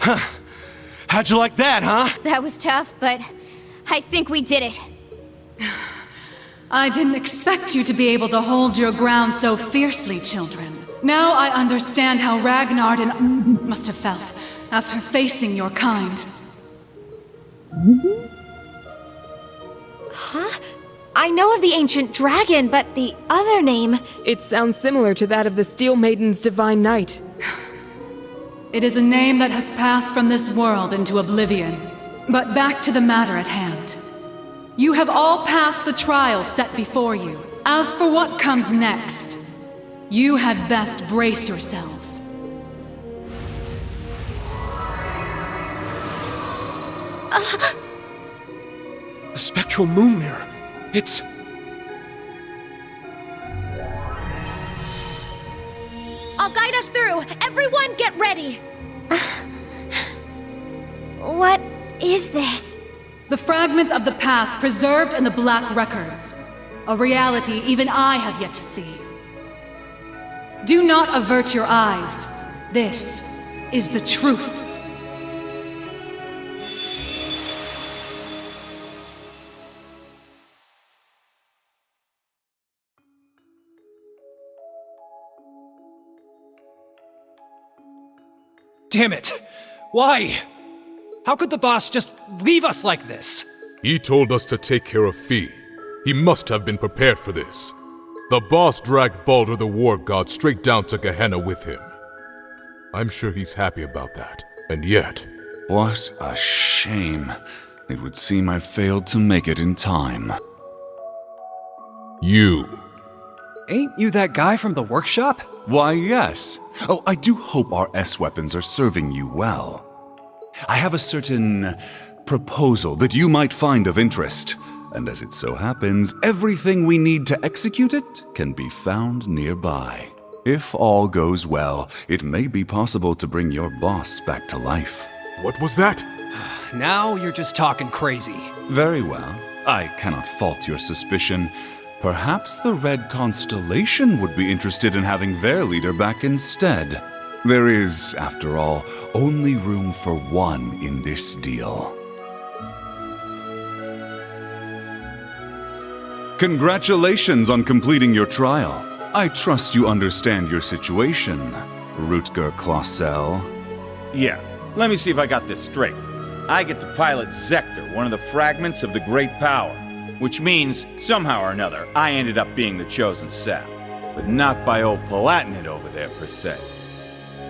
How'd you like that, huh? That was tough, but I think we did it. I didn't expect you to be able to hold your ground so fiercely, children. Now I understand how Ragnar and must have felt after facing your kind. Huh? I know of the ancient dragon, but the other name... It sounds similar to that of the Steel Maiden's divine knight. It is a name that has passed from this world into oblivion. But back to the matter at hand. You have all passed the trials set before you. As for what comes next, you had best brace yourselves. The spectral moon mirror. It's... I'll guide us through. Everyone get ready. What is this? The fragments of the past preserved in the Black Records. A reality even I have yet to see. Do not avert your eyes. This is the truth. Damn it! Why? How could the boss just leave us like this? He told us to take care of Fi. He must have been prepared for this. The boss dragged Baldur the War God straight down to Gehenna with him. I'm sure he's happy about that. And yet... What a shame. It would seem I failed to make it in time. You. Ain't you that guy from the workshop? Why, yes. Oh, I do hope our S-weapons are serving you well. I have a certain proposal that you might find of interest. And as it so happens, everything we need to execute it can be found nearby. If all goes well, it may be possible to bring your boss back to life. What was that? Now you're just talking crazy. Very well. I cannot fault your suspicion. Perhaps the Red Constellation would be interested in having their leader back instead. There is, after all, only room for one in this deal. Congratulations on completing your trial. I trust you understand your situation, Rutger Clausel. Yeah, let me see if I got this straight. I get to pilot Zector, one of the fragments of the Great Power, which means, somehow or another, I ended up being the chosen sap. But not by old Palatinate over there, per se.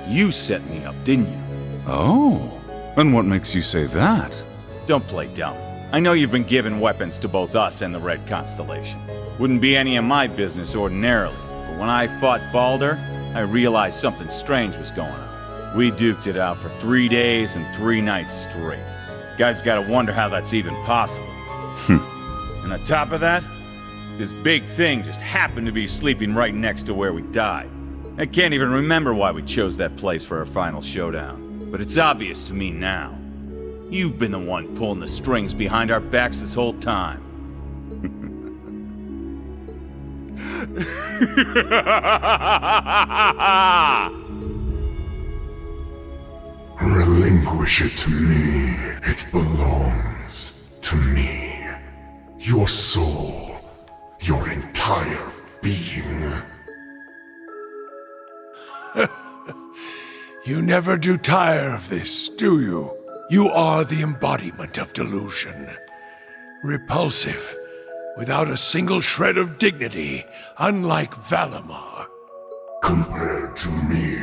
You set me up, didn't you? Oh, and what makes you say that? Don't play dumb. I know you've been giving weapons to both us and the Red Constellation. Wouldn't be any of my business ordinarily, but when I fought Baldur, I realized something strange was going on. We duked it out for 3 days and 3 nights straight. Guys gotta wonder how that's even possible. And on top of that, this big thing just happened to be sleeping right next to where we died. I can't even remember why we chose that place for our final showdown, but it's obvious to me now. You've been the one pulling the strings behind our backs this whole time. Relinquish it to me. It belongs to me. Your soul, your entire being. You never do tire of this, do you? You are the embodiment of delusion. Repulsive, without a single shred of dignity, unlike Valimar. Compared to me,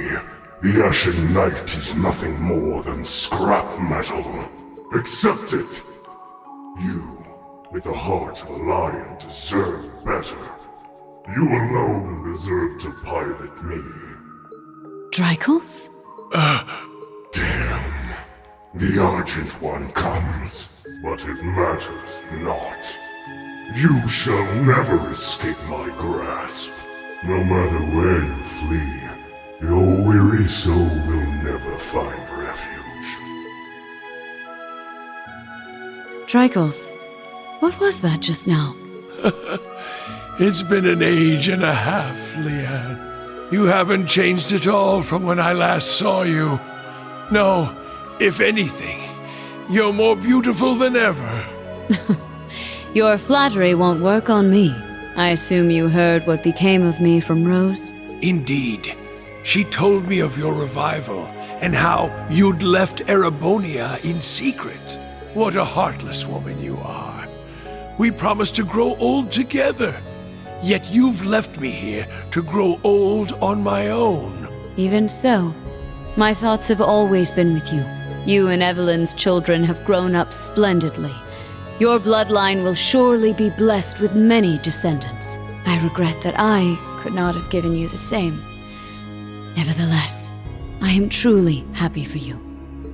the Ashen Knight is nothing more than scrap metal. Accept it. You, with the heart of a lion, deserve better. You alone deserve to pilot me. Drykos? Damn. The Argent One comes, but it matters not. You shall never escape my grasp. No matter where you flee, your weary soul will never find refuge. Drykos, what was that just now? It's been an age and a half, Leanne. You haven't changed at all from when I last saw you. No, If anything, you're more beautiful than ever. Your flattery won't work on me. I assume you heard what became of me from Rose? Indeed. She told me of your revival and how you'd left Erebonia in secret. What a heartless woman you are. We promised to grow old together, yet you've left me here to grow old on my own. Even so, my thoughts have always been with you. You and Evelyn's children have grown up splendidly. Your bloodline will surely be blessed with many descendants. I regret that I could not have given you the same. Nevertheless, I am truly happy for you.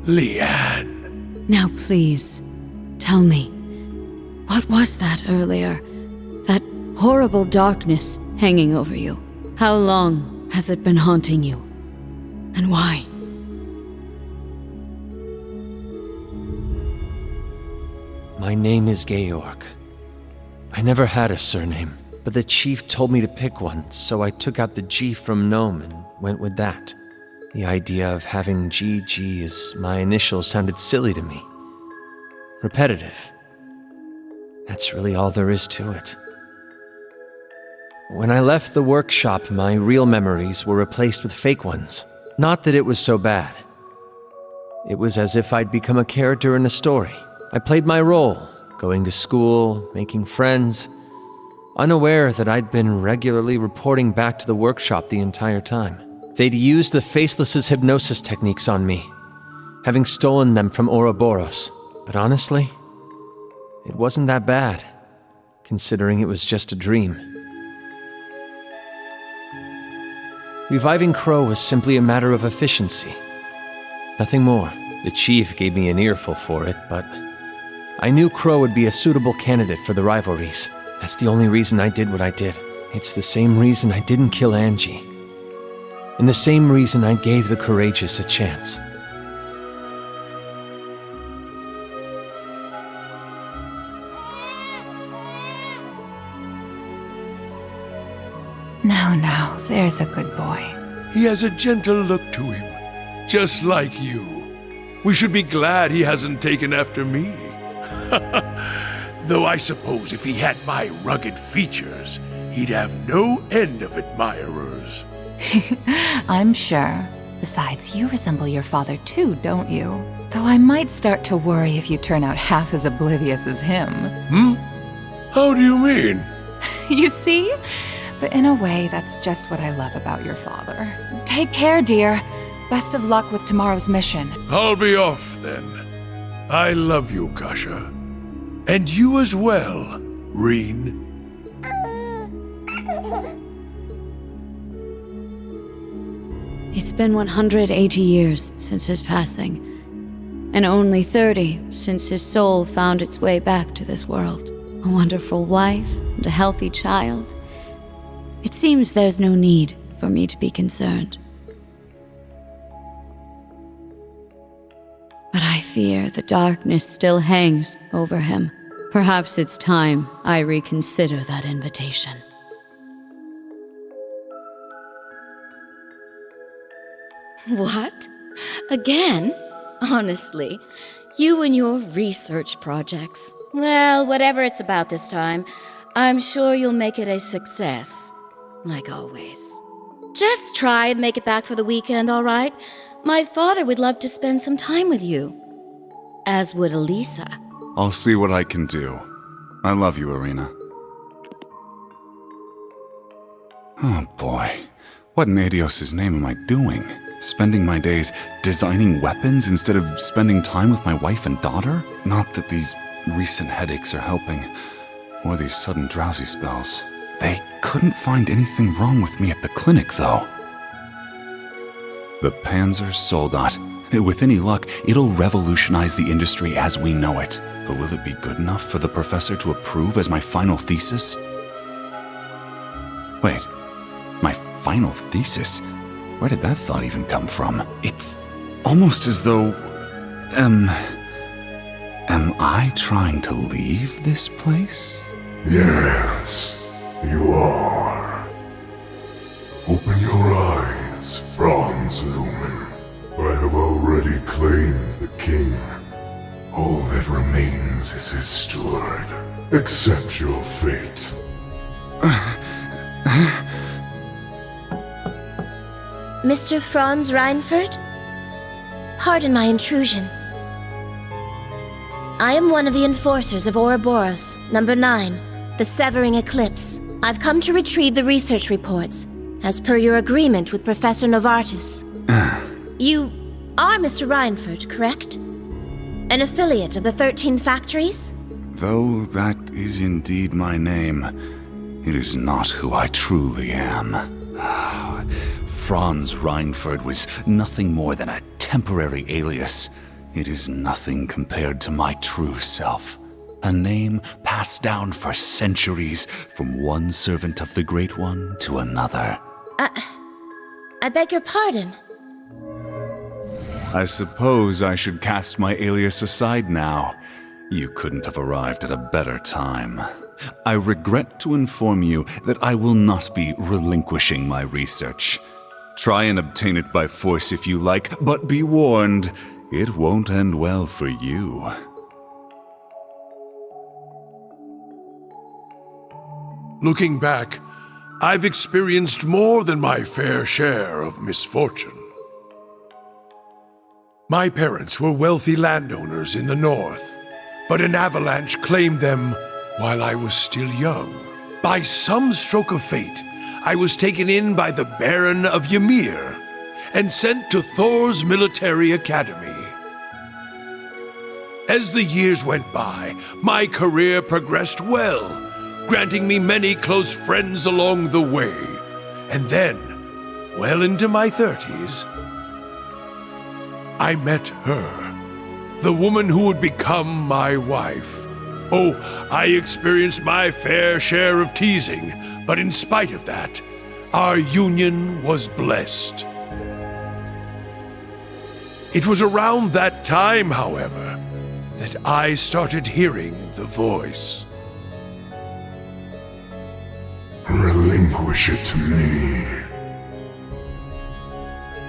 Leanne. Now please, tell me, what was that earlier? That horrible darkness hanging over you? How long has it been haunting you? And why? My name is Georg. I never had a surname, but the chief told me to pick one, so I took out the G from Gnome and went with that. The idea of having GG as my initials sounded silly to me. Repetitive. That's really all there is to it. When I left the workshop, my real memories were replaced with fake ones. Not that it was so bad. It was as if I'd become a character in a story. I played my role, going to school, making friends, unaware that I'd been regularly reporting back to the workshop the entire time. They'd used the Faceless's hypnosis techniques on me, having stolen them from Ouroboros. But honestly, it wasn't that bad, considering it was just a dream. Reviving Crow was simply a matter of efficiency. Nothing more. The chief gave me an earful for it, but I knew Crow would be a suitable candidate for the rivalries. That's the only reason I did what I did. It's the same reason I didn't kill Angie. And the same reason I gave the courageous a chance. Now, there's a good boy. He has a gentle look to him, just like you. We should be glad he hasn't taken after me. Though I suppose if he had my rugged features, he'd have no end of admirers. I'm sure. Besides, you resemble your father too, don't you? Though I might start to worry if you turn out half as oblivious as him. How do you mean? You see? But in a way, that's just what I love about your father. Take care, dear. Best of luck with tomorrow's mission. I'll be off then. I love you, Kasha. And you as well, Reen. It's been 180 years since his passing, and only 30 since his soul found its way back to this world. A wonderful wife and a healthy child. It seems there's no need for me to be concerned. But I fear the darkness still hangs over him. Perhaps it's time I reconsider that invitation. What? Again? Honestly, you and your research projects. Well, whatever it's about this time, I'm sure you'll make it a success. Like always. Just try and make it back for the weekend, all right? My father would love to spend some time with you. As would Elisa. I'll see what I can do. I love you, Irina. Oh boy. What in Adios' name am I doing? Spending my days designing weapons instead of spending time with my wife and daughter? Not that these recent headaches are helping, or these sudden drowsy spells. They couldn't find anything wrong with me at the clinic, though. The Panzer Soldat. With any luck, it'll revolutionize the industry as we know it. But will it be good enough for the professor to approve as my final thesis? Wait, my final thesis? Where did that thought even come from? It's almost as though... Am I trying to leave this place? Yes. You are. Open your eyes, Franz Lumen. I have have already claimed the king. All that remains is his steward. Accept your fate. Mr. Franz Reinford? Pardon my intrusion. I am one of the enforcers of Ouroboros, number 9, the Severing Eclipse. I've come to retrieve the research reports, as per your agreement with Professor Novartis. You are Mr. Reinford, correct? An affiliate of the 13 Factories? Though that is indeed my name, it is not who I truly am. Franz Reinford was nothing more than a temporary alias. It is nothing compared to my true self. A name passed down for centuries from one servant of the Great One to another. I beg your pardon. I suppose I should cast my alias aside now. You couldn't have arrived at a better time. I regret to inform you that I will not be relinquishing my research. Try and obtain it by force if you like, but be warned, it won't end well for you. Looking back, I've experienced more than my fair share of misfortune. My parents were wealthy landowners in the north, but an avalanche claimed them while I was still young. By some stroke of fate, I was taken in by the Baron of Ymir and sent to Thor's military academy. As the years went by, my career progressed well, granting me many close friends along the way. And then, well into my 30s, I met her, the woman who would become my wife. Oh, I experienced my fair share of teasing, but in spite of that, our union was blessed. It was around that time, however, that I started hearing the voice. Relinquish it to me.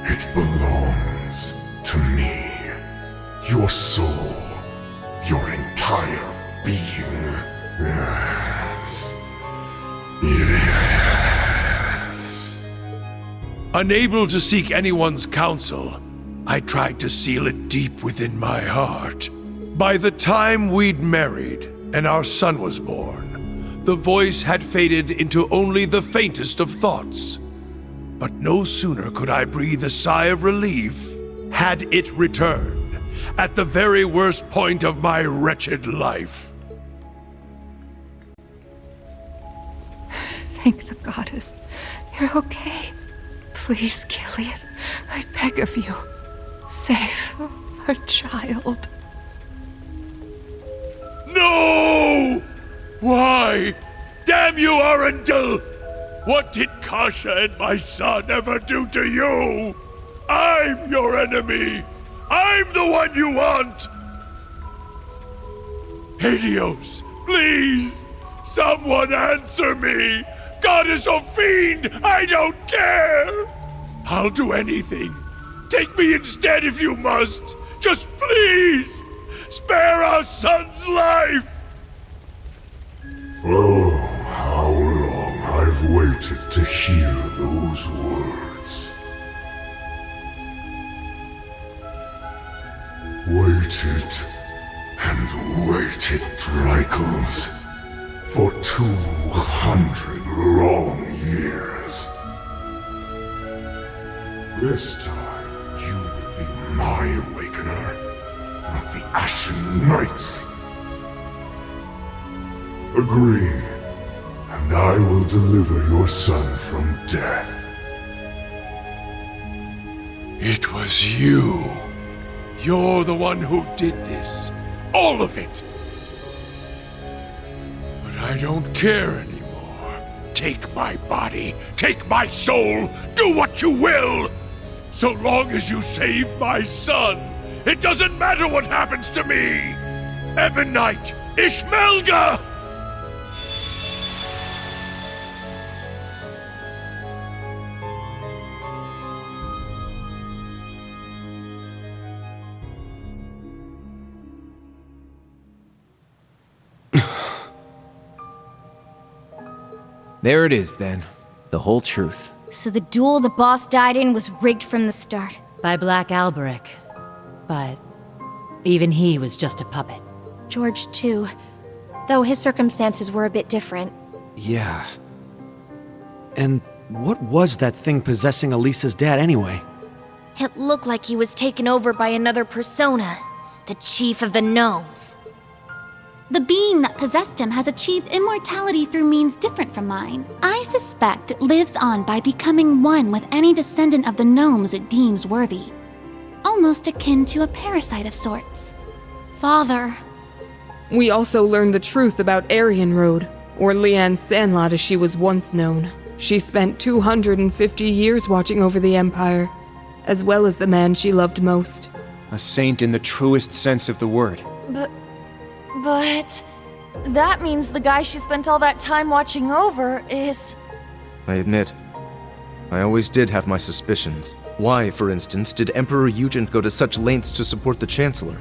It belongs to me. Your soul, your entire being. Yes. Yes. Unable to seek anyone's counsel, I tried to seal it deep within my heart. By the time we'd married and our son was born, the voice had faded into only the faintest of thoughts. But no sooner could I breathe a sigh of relief had it returned, at the very worst point of my wretched life. Thank the goddess. You're okay. Please, Gilead, I beg of you. Save our child. No! Why? Damn you, Arundel! What did Kasha and my son ever do to you? I'm your enemy! I'm the one you want! Helios, please! Someone answer me! Goddess or fiend, I don't care! I'll do anything. Take me instead if you must. Just please! Spare our son's life! Oh, how long I've waited to hear those words. Waited and waited, Dreichels, for 200 long years. This time, you will be my awakener, not the Ashen Knight's. Agree, and I will deliver your son from death. It was you. You're the one who did this. All of it. But I don't care anymore. Take my body. Take my soul. Do what you will. So long as you save my son, it doesn't matter what happens to me. Ebonite, Ishmelga! There it is, then. The whole truth. So the duel the boss died in was rigged from the start. By Black Alberic. But even he was just a puppet. George, too. Though his circumstances were a bit different. Yeah. And what was that thing possessing Elisa's dad anyway? It looked like he was taken over by another persona. The Chief of the Gnomes. The being that possessed him has achieved immortality through means different from mine. I suspect it lives on by becoming one with any descendant of the gnomes it deems worthy. Almost akin to a parasite of sorts. Father. We also learned the truth about Aryan Road, or Leanne Sandlot as she was once known. She spent 250 years watching over the Empire, as well as the man she loved most. A saint in the truest sense of the word. But that means the guy she spent all that time watching over is... I admit, I always did have my suspicions. Why, for instance, did Emperor Eugen go to such lengths to support the Chancellor?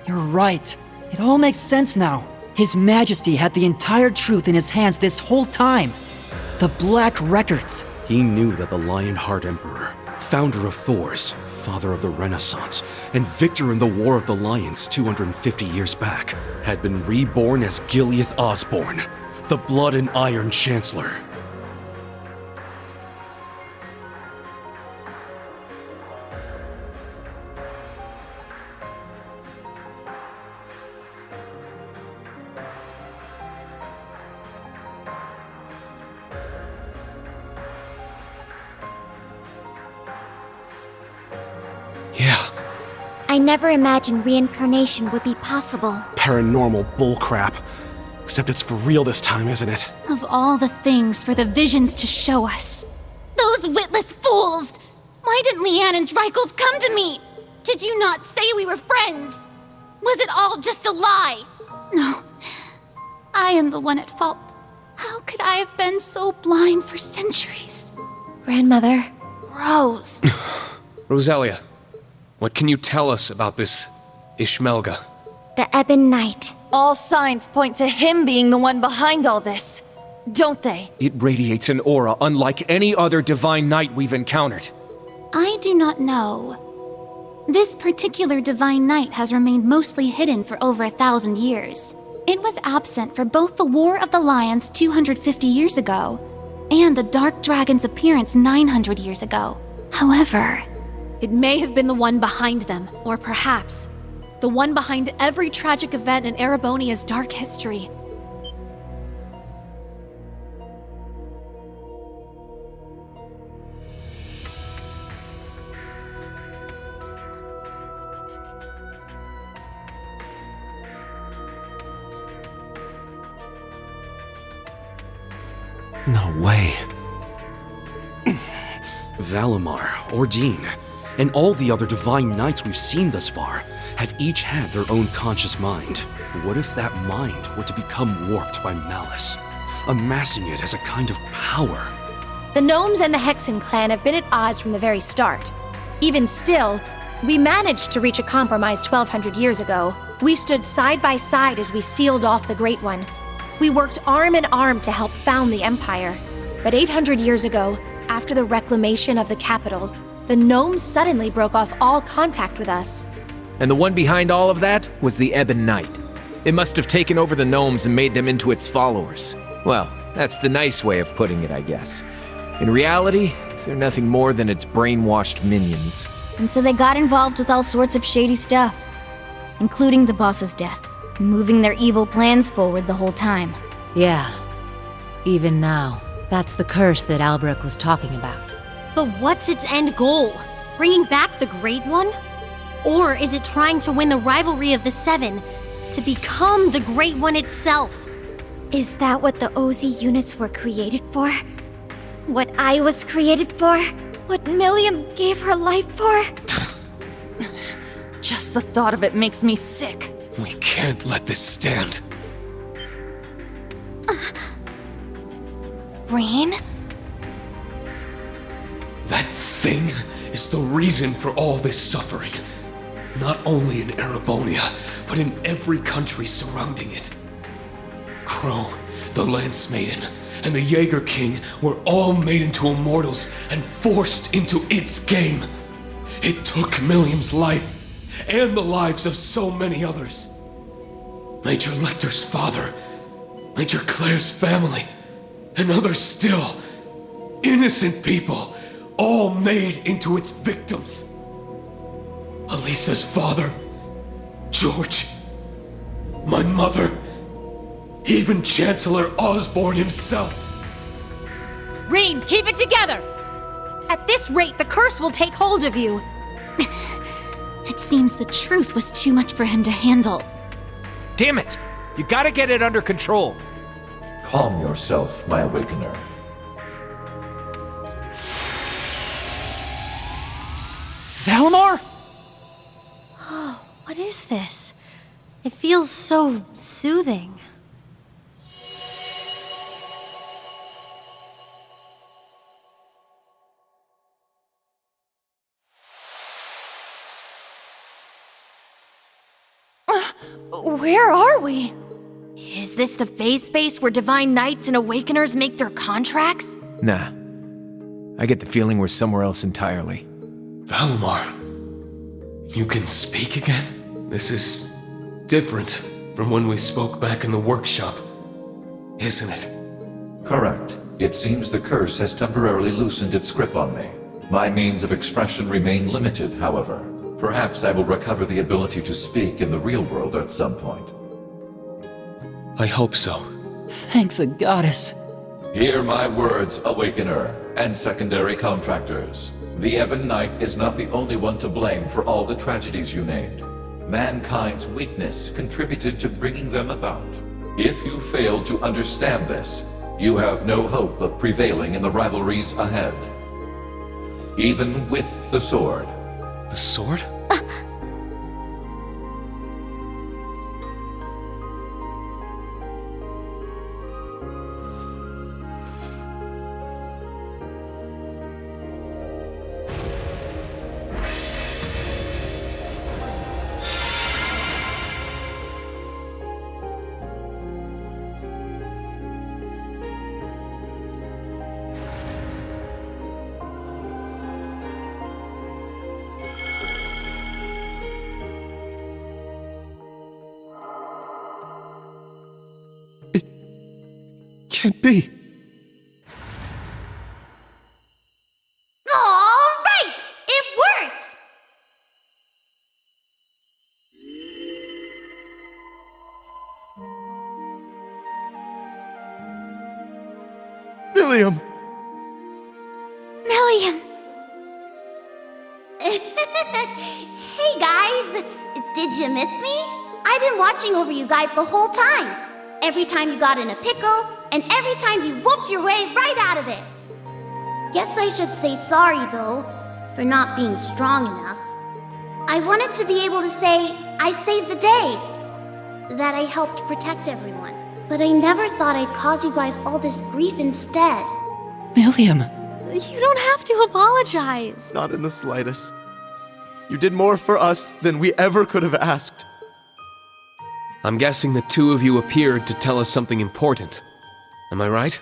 You're right. It all makes sense now. His Majesty had the entire truth in his hands this whole time. The Black Records. He knew that the Lionheart Emperor, founder of Thors, father of the Renaissance, and victor in the War of the Lions 250 years back, had been reborn as Gileath Osborne, the Blood and Iron Chancellor. I never imagined reincarnation would be possible. Paranormal bullcrap. Except it's for real this time, isn't it? Of all the things for the visions to show us. Those witless fools! Why didn't Leanne and Dreichels come to me? Did you not say we were friends? Was it all just a lie? No. I am the one at fault. How could I have been so blind for centuries? Grandmother, Rose. Roselia, what can you tell us about this Ishmelga? The Ebon Knight. All signs point to him being the one behind all this, don't they? It radiates an aura unlike any other divine knight we've encountered. I do not know. This particular divine knight has remained mostly hidden for over 1,000 years. It was absent for both the War of the Lions 250 years ago and the Dark Dragon's appearance 900 years ago. However, it may have been the one behind them, or perhaps the one behind every tragic event in Erebonia's dark history. No way. Valimar, Ordine, and all the other divine knights we've seen thus far have each had their own conscious mind. What if that mind were to become warped by malice, amassing it as a kind of power? The Gnomes and the Hexen clan have been at odds from the very start. Even still, we managed to reach a compromise 1,200 years ago. We stood side by side as we sealed off the Great One. We worked arm in arm to help found the Empire. But 800 years ago, after the reclamation of the capital, the Gnomes suddenly broke off all contact with us. And the one behind all of that was the Ebon Knight. It must have taken over the Gnomes and made them into its followers. Well, that's the nice way of putting it, I guess. In reality, they're nothing more than its brainwashed minions. And so they got involved with all sorts of shady stuff, including the boss's death, moving their evil plans forward the whole time. Yeah. Even now, that's the curse that Alberic was talking about. But what's its end goal? Bringing back the Great One? Or is it trying to win the rivalry of the Seven, to become the Great One itself? Is that what the Ozi units were created for? What I was created for? What Milliam gave her life for? Just the thought of it makes me sick. We can't let this stand. Rain? That thing is the reason for all this suffering. Not only in Erebonia, but in every country surrounding it. Crow, the Lance Maiden, and the Jaeger King were all made into immortals and forced into its game. It took Milliam's life, and the lives of so many others. Major Lecter's father, Major Claire's family, and others still. Innocent people, all made into its victims. Elisa's father, George, my mother, even Chancellor Osborne himself. Rean, keep it together! At this rate, the curse will take hold of you. It seems the truth was too much for him to handle. Damn it! You gotta get it under control. Calm yourself, my Awakener. Valimar? Oh, what is this? It feels so soothing. Where are we? Is this the phase space where Divine Knights and Awakeners make their contracts? Nah. I get the feeling we're somewhere else entirely. Valimar, you can speak again? This is different from when we spoke back in the workshop, isn't it? Correct. It seems the curse has temporarily loosened its grip on me. My means of expression remain limited, however. Perhaps I will recover the ability to speak in the real world at some point. I hope so. Thank the goddess. Hear my words, Awakener, and secondary contractors. The Ebon Knight is not the only one to blame for all the tragedies you named. Mankind's weakness contributed to bringing them about. If you fail to understand this, you have no hope of prevailing in the rivalries ahead. Even with the sword. The sword? Can't be. All right! It worked! Milliam! Milliam! Hey guys! Did you miss me? I've been watching over you guys the whole time. Every time you got in a pickle, and every time you whooped your way right out of it. Guess I should say sorry, though, for not being strong enough. I wanted to be able to say, I saved the day, that I helped protect everyone. But I never thought I'd cause you guys all this grief instead. Milliam! You don't have to apologize. Not in the slightest. You did more for us than we ever could have asked. I'm guessing the two of you appeared to tell us something important. Am I right?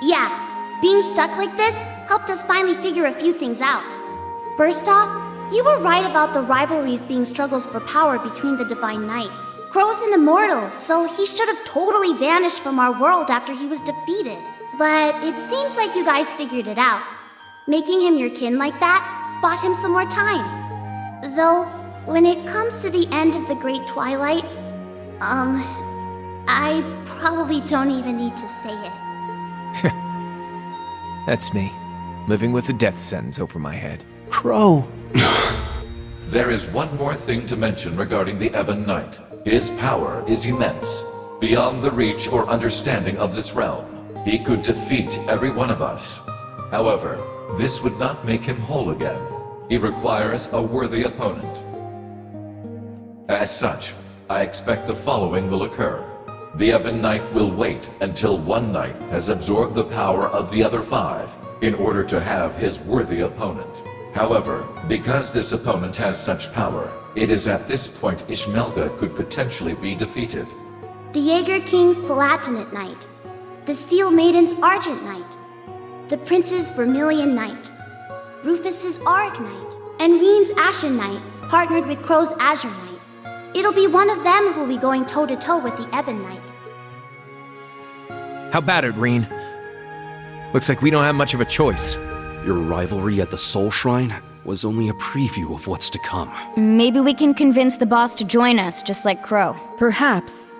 Yeah, being stuck like this helped us finally figure a few things out. First off, you were right about the rivalries being struggles for power between the Divine Knights. Crow's an immortal, so he should have totally vanished from our world after he was defeated. But it seems like you guys figured it out. Making him your kin like that bought him some more time. Though, when it comes to the end of the Great Twilight, I probably don't even need to say it. That's me, living with a death sentence over my head. Crow! There is one more thing to mention regarding the Ebon Knight. His power is immense, beyond the reach or understanding of this realm. He could defeat every one of us. However, this would not make him whole again. He requires a worthy opponent. As such, I expect the following will occur. The Ebon Knight will wait until one knight has absorbed the power of the other 5 in order to have his worthy opponent. However, because this opponent has such power, it is at this point Ishmelga could potentially be defeated. the Jaeger King's Palatinate Knight, the Steel Maiden's Argent Knight, the Prince's Vermilion Knight, Rufus's Auric Knight, and Reen's Ashen Knight, partnered with Crow's Azure Knight. It'll be one of them who'll be going toe-to-toe with the Ebon Knight. How about it, Reen? Looks like we don't have much of a choice. Your rivalry at the Soul Shrine was only a preview of what's to come. Maybe we can convince the boss to join us, just like Crow. Perhaps.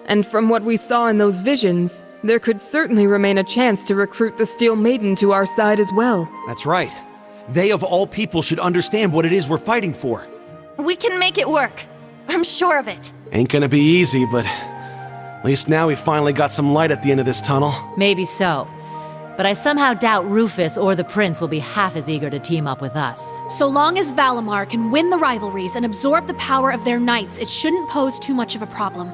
And from what we saw in those visions, there could certainly remain a chance to recruit the Steel Maiden to our side as well. That's right. They of all people should understand what it is we're fighting for. We can make it work. I'm sure of it. Ain't gonna be easy, but at least now we finally got some light at the end of this tunnel. Maybe so. But I somehow doubt Rufus or the Prince will be half as eager to team up with us. So long as Valimar can win the rivalries and absorb the power of their knights, it shouldn't pose too much of a problem.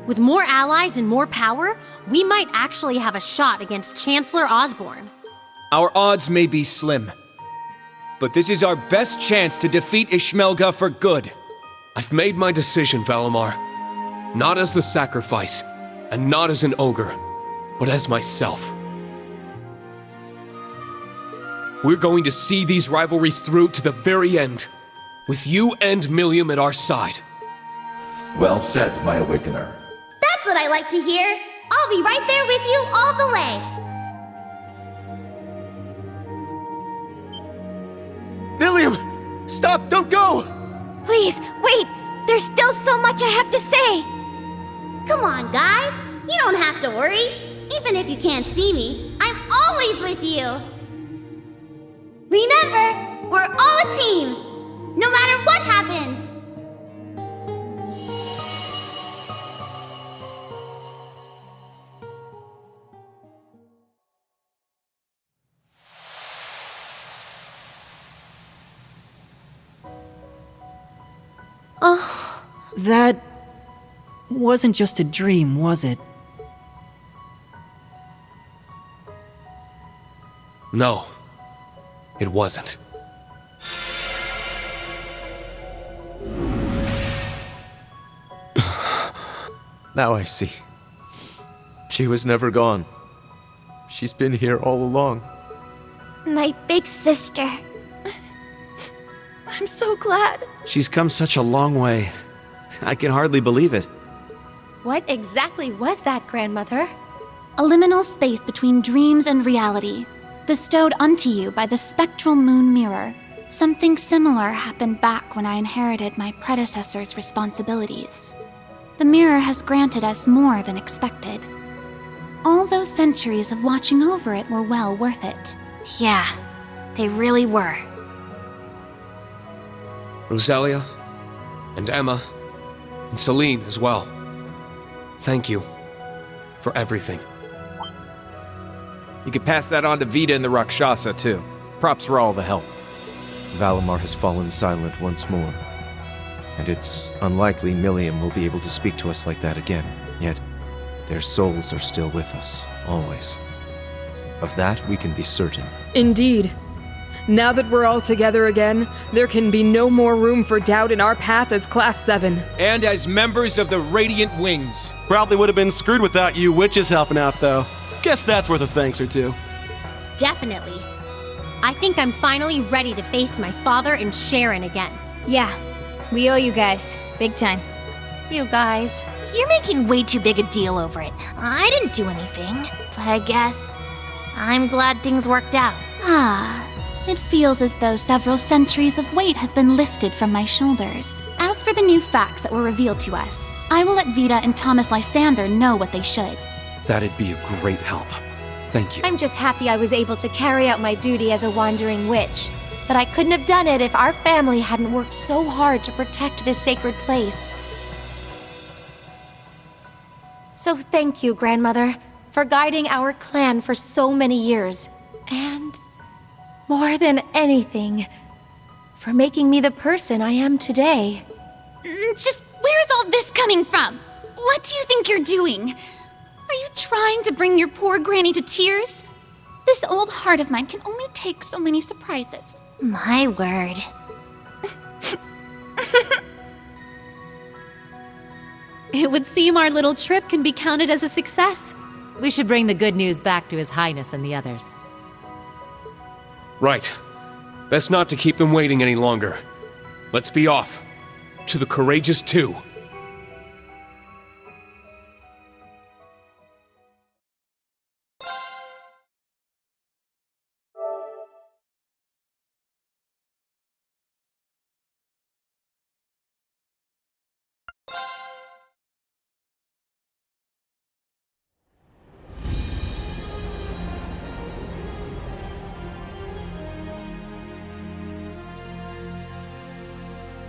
With more allies and more power, we might actually have a shot against Chancellor Osborne. Our odds may be slim, but this is our best chance to defeat Ishmelga for good. I've made my decision, Valimar. Not as the sacrifice, and not as an ogre, but as myself. We're going to see these rivalries through to the very end, with you and Millium at our side. Well said, my Awakener. That's what I like to hear. I'll be right there with you all the way. Millium! Stop! Don't go! Please, wait! There's still so much I have to say! Come on, guys. You don't have to worry. Even if you can't see me, I'm always with you. Remember, we're all a team, no matter what happens. Oh, that wasn't just a dream, was it? No, it wasn't. Now I see. She was never gone. She's been here all along. My big sister. I'm so glad. She's come such a long way. I can hardly believe it. What exactly was that, Grandmother? A liminal space between dreams and reality, bestowed unto you by the spectral moon mirror. Something similar happened back when I inherited my predecessor's responsibilities. The mirror has granted us more than expected. All those centuries of watching over it were well worth it. Yeah, they really were. Rosalia, and Emma, and Celine as well. Thank you for everything. You could pass that on to Vita and the Rakshasa, too. Props for all the help. Valimar has fallen silent once more, and it's unlikely Millium will be able to speak to us like that again, yet their souls are still with us, always. Of that we can be certain. Indeed. Now that we're all together again, there can be no more room for doubt in our path as Class 7. And as members of the Radiant Wings. Probably would have been screwed without you witches helping out, though. Guess that's worth a thanks or two. Definitely. I think I'm finally ready to face my father and Sharon again. Yeah, we owe you guys. Big time. You guys. You're making way too big a deal over it. I didn't do anything, but I guess I'm glad things worked out. It feels as though several centuries of weight has been lifted from my shoulders. As for the new facts that were revealed to us, I will let Vita and Thomas Lysander know what they should. That'd be a great help. Thank you. I'm just happy I was able to carry out my duty as a wandering witch. But I couldn't have done it if our family hadn't worked so hard to protect this sacred place. So thank you, Grandmother, for guiding our clan for so many years. And more than anything, for making me the person I am today. Just where's all this coming from? What do you think you're doing? Are you trying to bring your poor granny to tears? This old heart of mine can only take so many surprises. My word. It would seem our little trip can be counted as a success. We should bring the good news back to His Highness and the others. Right. Best not to keep them waiting any longer. Let's be off. To the Courageous 2.